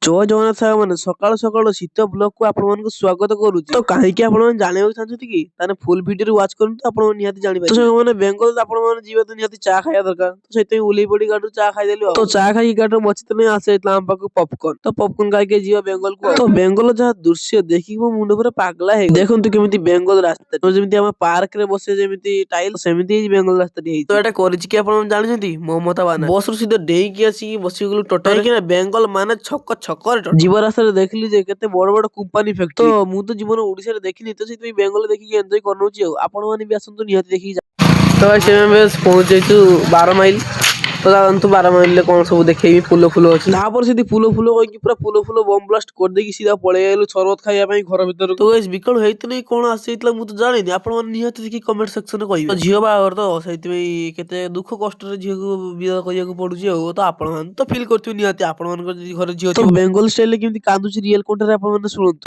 ଜୟ ଜଗନ୍ନାଥ ସାଙ୍ଗମାନେ ସକାଳୁ ସକାଳୁ ଶୀତ ବ୍ଲଗକୁ ଆପଣମାନଙ୍କୁ ସ୍ୱାଗତ କରୁଛି। ତ କାହିଁକି ଆପଣମାନେ ଜାଣିବାକୁ ଚାହୁଁଛନ୍ତି କି? ତାହେଲେ ଫୁଲ୍ ଭିଡିଓରୁ ୱାଚ୍ କରନ୍ତୁ, ଆପଣ ନିହାତି ଜାଣିପାରିବେ। ତ ସାଙ୍ଗମାନେ ବେଙ୍ଗଲ ଆପଣମାନେ ଯିବେ ତ ନିହାତି ଚା ଖାଇବା ଦରକାର। ତ ସେଥିପାଇଁ ଓହ୍ଲେଇ ପଡି ଗାଡିରୁ ଚା ଖାଇଦେଲୁ ଆଉ। ତ ଚା ଖାଇକି ଗାଡିରୁ ବସିତେ ନେଇ ଆସିଯାଇଥିଲା ଆମ ପାଖକୁ ପପକର୍ନ। ତ ପପକର୍ନ ଖାଇକି ଯିବା ବେଙ୍ଗଲକୁ ଆଉ। ତ ବେଙ୍ଗଲ ଯାହା ଦୃଶ୍ୟ ଦେଖିକି ମୋ ମୁଣ୍ଡ ପୁରା ପାଗଳା ହେଇଗଲା। ଦେଖନ୍ତୁ କେମିତି ବେଙ୍ଗଲ ରାସ୍ତା, ଯେମିତି ଆମ ପାର୍କରେ ବସେ ଯେମିତି ଟାଇଲ, ସେମିତି ହେଇଛି ବେଙ୍ଗଲ ରାସ୍ତାଟି ହେଇଛି। ତ ଏଟା କରିଛି କି ଆପଣ ଜାଣିଛନ୍ତି? ମମତା ବାନାର୍ଜୀ। ବସରୁ ସିଧା ଡେଇଁକି ଆସିକି ବସିଗଲୁ ଟୋଟାଲି, କାହିଁକି ବେଙ୍ଗଲ ମାନେ ଛକ ଛକରେ ଯିବ ରାସ୍ତାରେ ଦେଖିଲି ଯେ କେତେ ବଡ ବଡ କମ୍ପାନୀ ଫ୍ୟାକ୍ଟ୍ରି। ତ ମୁଁ ତ ଜୀବନ ଓଡିଶାରେ ଦେଖିନି, ତ ସେଥିପାଇଁ ବେଙ୍ଗଲ ଦେଖିକି ଏନ୍ଜୟ କରିନଉଛି ଆଉ। ଆପଣ ମାନେ ବି ଆସନ୍ତୁ, ନିହାତି ଦେଖିକି ତ ସେ ଆମେ ପହଞ୍ଚି ଯାଇଛୁ 12 ମାଇଲ। ତ ଜାଣନ୍ତୁ 12 ମାଇଲରେ କଣ ସବୁ ଦେଖେଇବି, ଫୁଲ ଫୁଲ ଅଛି। ତାପରେ ସେଠି ଫୁଲ ଫୁଲ କହିକି ପୁରା ଫୁଲ ଫୁଲ ବମ୍ ବ୍ଲାଷ୍ଟ କରିଦେଇକି ସିଧା ପଳେଇ ଆଇଲୁ ସରବତ ଖାଇବା ପାଇଁ ଘର ଭିତରକୁ। ତ ବିକଳ ହେଇଥିଲେ କଣ ଆସିଯାଇଥିଲା ମୁଁ ତ ଜାଣିନି, ଆପଣ ମାନେ ନିହାତି ଦେଖି କମେଣ୍ଟ ସେକ୍ସନରେ କହିବେ। ଝିଅ ବାହାଘର ତ ସେଇଥିପାଇଁ କେତେ ଦୁଃଖ କଷ୍ଟରେ ଝିଅକୁ ବିବାହ କରିବାକୁ ପଡୁଛି ଆଉ। ତ ଆପଣ ମାନେ ତ ଫିଲ୍ କରୁଥିବେ ନିହାତି, ଆପଣ ମାନଙ୍କର ଯଦି ଘରେ ଝିଅ ଥିବ। ବେଙ୍ଗଲ ଷ୍ଟାଇଲରେ କେମିତି କାନ୍ଦୁଛି ରିଏଲ କଣ୍ଠରେ ଆପଣ ମାନେ ଶୁଣନ୍ତୁ।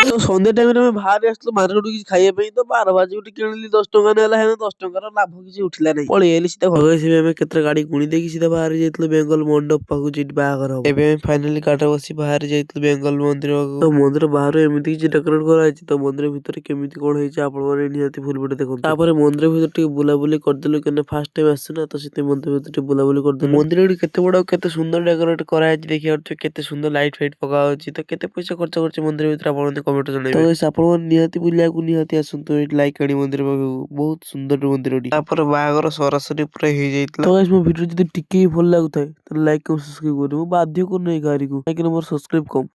ତ ସନ୍ଧ୍ୟା ଟାଇମରେ ଆମେ ବାହାରି ଆସିଥିଲୁ ମାର୍କେଟକୁ କିଛି ଖାଇବା ପାଇଁ। ତ 12 ବାଜି ଗୋଟେ କିଣିଲି 10 ଟଙ୍କା ନେଲା, ହେଲେ 10 ଟଙ୍କାର ଲାଭ କିଛି ଉଠିଲା ନାହିଁ। ପଳେଇ ଆଇଲି ସିଧା ଘର। ଆମେ କେତେ ଗାଡି ଗୁଣି ଦେଇକି ସିଧା ବାହାରି ଯାଇଥିଲୁ ବେଙ୍ଗଲ ମଣ୍ଡପ ପାଖକୁ, ଯେଠି ବାହାଘର ହବ। ଏବେ ଆମେ ଫାଇନାଲି କାରରେ ବସି ବାହାରି ଯାଇଥିଲୁ ବେଙ୍ଗଲ ମନ୍ଦିର ପାଖକୁ। ତ ମନ୍ଦିର ବାହାରୁ ଏମିତି କିଛି ଡେକୋରେଟ କରାଯାଇଛି, ତ ମନ୍ଦିର ଭିତରେ କେମିତି କଣ ହେଇଛି ଆପଣ ମାନେ ନିହାତି ଫୁଲ ଭିଡିଓ ଦେଖନ୍ତୁ। ତାପରେ ମନ୍ଦିର ଭିତରେ ଟିକେ ବୁଲାବୁଲି କରିଦେଲୁ, କାହିଁକିନା ଫାର୍ଷ୍ଟ ଟାଇମ ଆସିଛୁ ନା, ତ ସେଥିପାଇଁ ମନ୍ଦିର ଭିତରେ ଟିକେ ବୁଲାବୁଲି କରିଦେଲୁ। ମନ୍ଦିର ଏଠି କେତେ ବଡ କେତେ ସୁନ୍ଦର ଡେକୋରେଟ କରାଯାଇଛି ଦେଖିପାରୁଥିବେ, କେତେ ସୁନ୍ଦର ଲାଇଟ୍ ଫାଇଟ୍ ପକା ହଉଛି। ତ କେତେ ପଇସା ଖର୍ଚ୍ଚ କରୁଛି ମନ୍ଦିର ଭିତରେ ଆପଣ କମେଣ୍ଟ ଜଣାଇବେ। ତ ଆପଣ ନିହାତି ବୁଲିବାକୁ ନିହାତି ଆସନ୍ତୁ ଏଇଠି ଲାଇକାଣି ମନ୍ଦିର ପାଖକୁ, ବହୁତ ସୁନ୍ଦର ମନ୍ଦିରଟି। ତାପରେ ବାହାଘର ସରାସରି ପୁରା ହେଇଯାଇଥିଲା। ତ ମୋ ଭିଡିଓ ଯଦି ଟିକେ ଭଲ ଲାଗୁଥାଏ ତାହେଲେ ଲାଇକ୍ ଏବଂ ସବସ୍କ୍ରାଇବ କରିବେ। ମୁଁ ବାଧ୍ୟ କରୁନାହିଁ କାହାରିକୁ, କାହିଁକିନା ମୋର ସବସ୍କ୍ରାଇବ କମ।